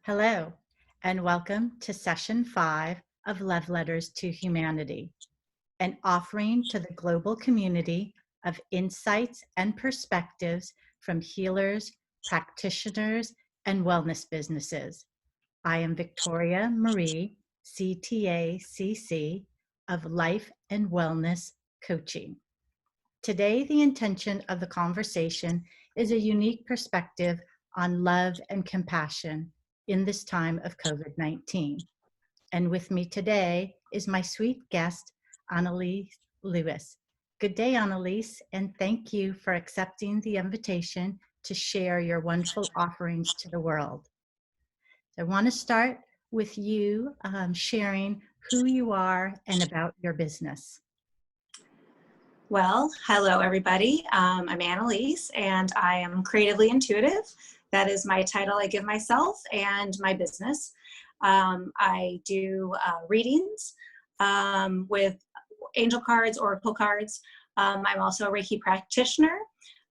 Hello, and welcome to Session 5 of Love Letters to Humanity, an offering to the global community of insights and perspectives from healers, practitioners, and wellness businesses. I am Victoria Marie, CTA-CC of Life and Wellness Coaching. Today, the intention of the conversation is a unique perspective on love and compassion in this time of COVID-19. And with me today is my sweet guest, Annaliese Lewis. Good day, Annaliese, and thank you for accepting the invitation to share your wonderful offerings to the world. So I want to start with you sharing who you are and about your business. Well, hello everybody. I'm Annaliese and I am creatively intuitive. That is my title I give myself and my business. I do readings with angel cards, oracle cards. I'm also a Reiki practitioner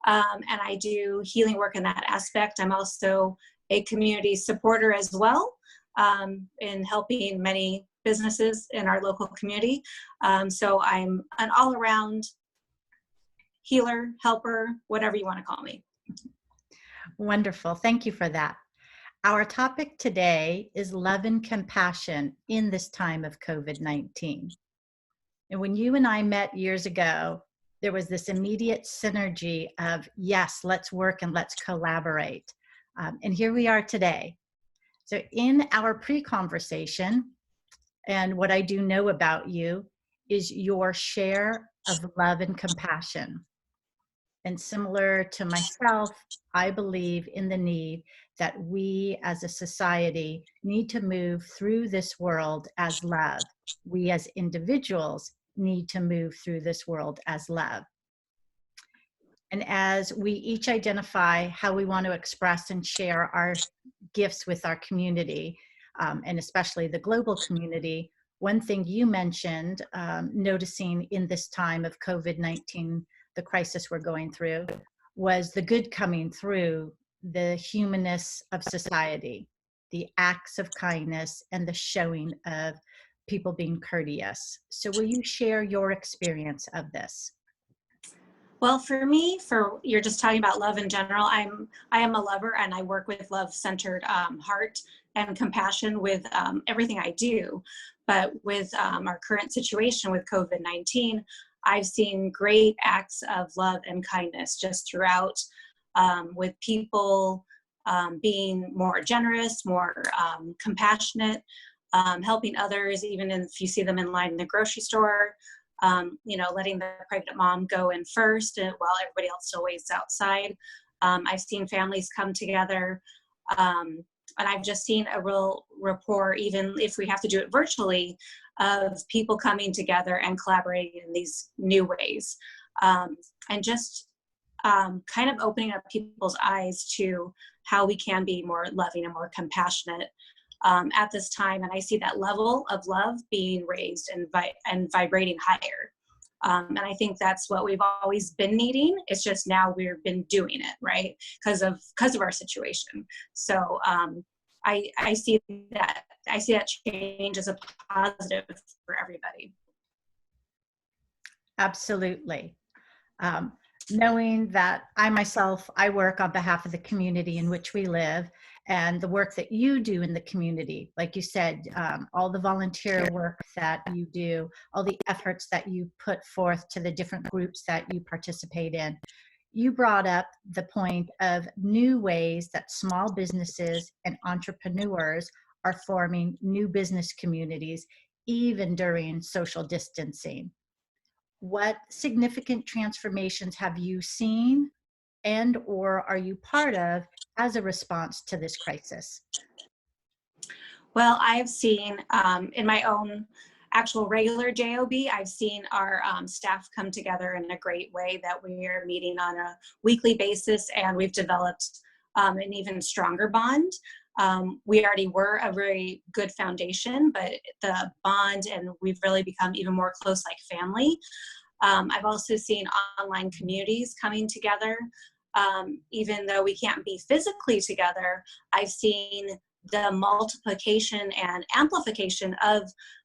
and I do healing work in that aspect. I'm also a community supporter as well in helping many businesses in our local community. So I'm an all-around healer, helper, whatever you want to call me. Wonderful. Thank you for that. Our topic today is love and compassion in this time of COVID-19. And when you and I met years ago, there was this immediate synergy of, yes, let's work and let's collaborate. And here we are today. So in our pre-conversation, and what I do know about you is your share of love and compassion. And similar to myself, I believe in the need that we as a society need to move through this world as love. We as individuals need to move through this world as love. And as we each identify how we want to express and share our gifts with our community, and especially the global community, one thing you mentioned, noticing in this time of COVID-19, the crisis we're going through, was the good coming through, the humanness of society, the acts of kindness, and the showing of people being courteous. So will you share your experience of this? Well, for me, you're just talking about love in general, I am a lover and I work with love-centered heart and compassion with everything I do. But with our current situation with COVID-19, I've seen great acts of love and kindness just throughout, with people being more generous, more compassionate, helping others, even if you see them in line in the grocery store, letting the pregnant mom go in first while everybody else still waits outside. I've seen families come together, and I've just seen a real rapport, even if we have to do it virtually, of people coming together and collaborating in these new ways, and just kind of opening up people's eyes to how we can be more loving and more compassionate at this time. And I see that level of love being raised and vibrating higher. And I think that's what we've always been needing. It's just now we've been doing it, right? Because of our situation. So I see that change as a positive for everybody. Absolutely. Knowing that I work on behalf of the community in which we live, and the work that you do in the community, like you said, all the volunteer work that you do, all the efforts that you put forth to the different groups that you participate in. You brought up the point of new ways that small businesses and entrepreneurs are forming new business communities, even during social distancing. What significant transformations have you seen and or are you part of as a response to this crisis? Well, I've seen in my own actual regular JOB, I've seen our staff come together in a great way that we are meeting on a weekly basis, and we've developed an even stronger bond. We already were a very good foundation, but the bond, and we've really become even more close like family. I've also seen online communities coming together. Even though we can't be physically together, I've seen the multiplication and amplification of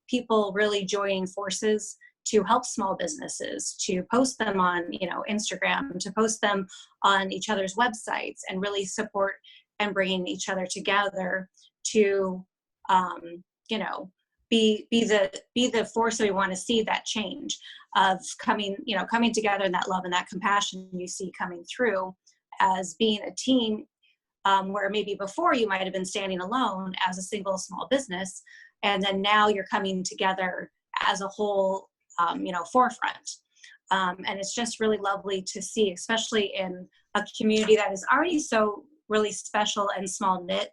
people really joining forces to help small businesses, to post them on, Instagram, to post them on each other's websites, and really support and bringing each other together to, you know, be the force that we want to see, that change of coming together, and that love and that compassion you see coming through as being a team, where maybe before you might have been standing alone as a single small business, and then now you're coming together as a whole, forefront. And it's just really lovely to see, especially in a community that is already so really special and small knit.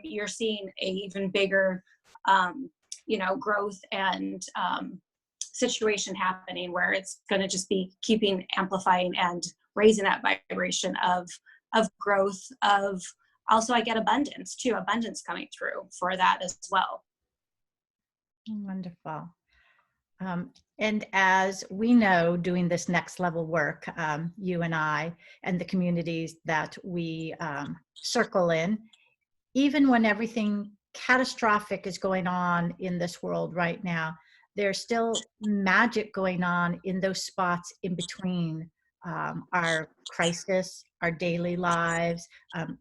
You're seeing a even bigger, growth and situation happening, where it's going to just be keeping amplifying and raising that vibration of growth, of also I get abundance coming through for that as well. Wonderful. And as we know, doing this next level work, you and I and the communities that we circle in, even when everything catastrophic is going on in this world right now, there's still magic going on in those spots in between our crisis, our daily lives.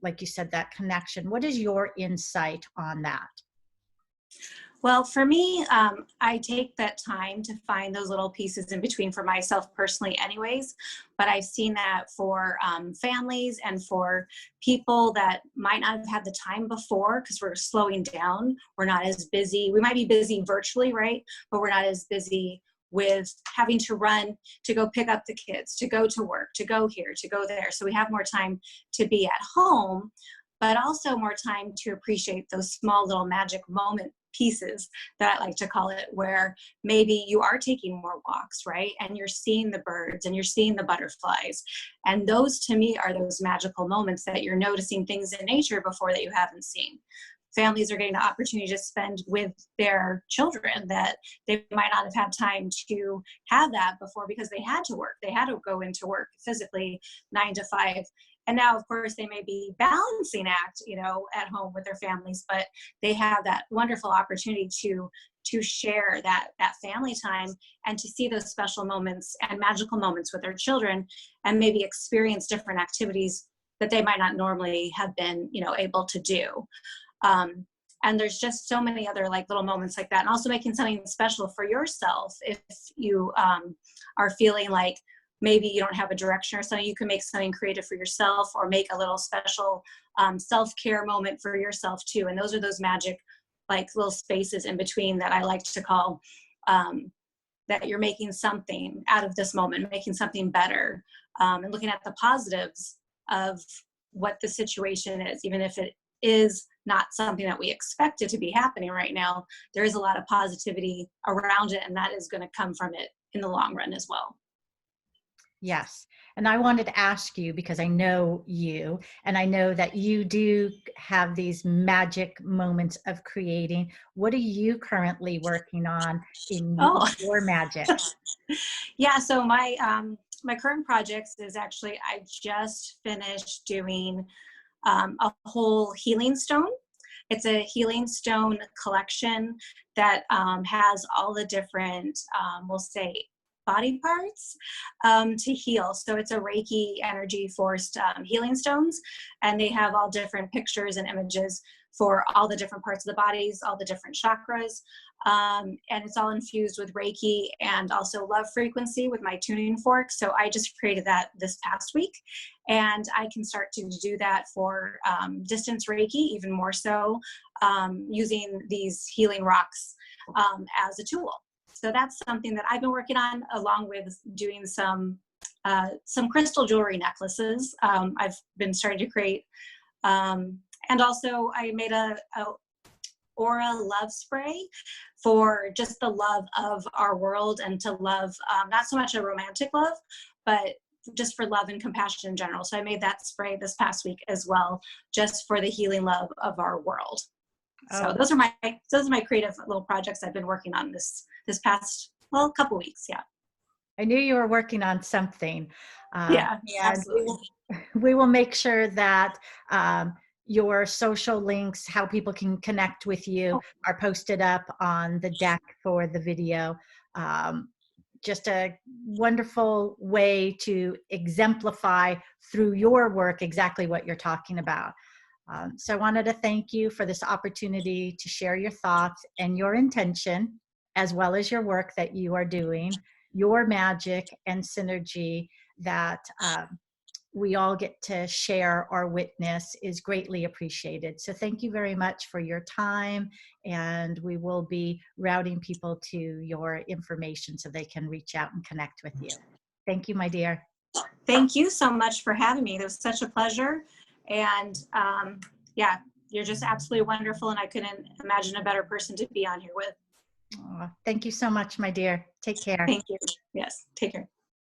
Like you said, that connection. What is your insight on that? Well, for me, I take that time to find those little pieces in between for myself personally anyways, but I've seen that for families and for people that might not have had the time before, because we're slowing down. We're not as busy. We might be busy virtually, right? But we're not as busy with having to run to go pick up the kids, to go to work, to go here, to go there. So we have more time to be at home, but also more time to appreciate those small little magic moment pieces, that I like to call it, where maybe you are taking more walks, right? And you're seeing the birds and you're seeing the butterflies. And those to me are those magical moments that you're noticing things in nature before that you haven't seen. Families are getting the opportunity to spend with their children that they might not have had time to have that before, because they had to work. They had to go into work physically 9 to 5. And now, of course, they may be balancing act, at home with their families, but they have that wonderful opportunity to share that family time and to see those special moments and magical moments with their children, and maybe experience different activities that they might not normally have been, able to do. And there's just so many other little moments like that. And also making something special for yourself. If you are feeling like maybe you don't have a direction or something, you can make something creative for yourself, or make a little special self-care moment for yourself too. And those are those magic little spaces in between that I like to call that you're making something out of this moment, making something better, and looking at the positives of what the situation is. Even if it is not something that we expect it to be happening right now, there is a lot of positivity around it, and that is going to come from it in the long run as well. Yes. And I wanted to ask you, because I know you, and I know that you do have these magic moments of creating. What are you currently working on in your magic? Yeah. So my current projects is actually, I just finished doing a whole healing stone. It's a healing stone collection that has all the different, we'll say, body parts to heal. So it's a Reiki energy forced healing stones, and they have all different pictures and images for all the different parts of the bodies, all the different chakras. And it's all infused with Reiki and also love frequency with my tuning fork. So I just created that this past week, and I can start to do that for distance Reiki even more so, using these healing rocks as a tool. So that's something that I've been working on, along with doing some crystal jewelry necklaces. I've been starting to create, and also I made a aura love spray for just the love of our world, and to love, not so much a romantic love, but just for love and compassion in general. So I made that spray this past week as well, just for the healing love of our world. So those are my creative little projects I've been working on this past, couple weeks. Yeah. I knew you were working on something. Yeah, and absolutely. we will make sure that your social links, how people can connect with you, are posted up on the deck for the video. Just a wonderful way to exemplify through your work exactly what you're talking about. So I wanted to thank you for this opportunity to share your thoughts and your intention, as well as your work that you are doing, your magic and synergy that we all get to share or witness is greatly appreciated. So thank you very much for your time, and we will be routing people to your information so they can reach out and connect with you. Thank you, my dear. Thank you so much for having me. It was such a pleasure. And yeah, you're just absolutely wonderful. And I couldn't imagine a better person to be on here with. Thank you so much, my dear. Take care. Thank you. Yes, take care.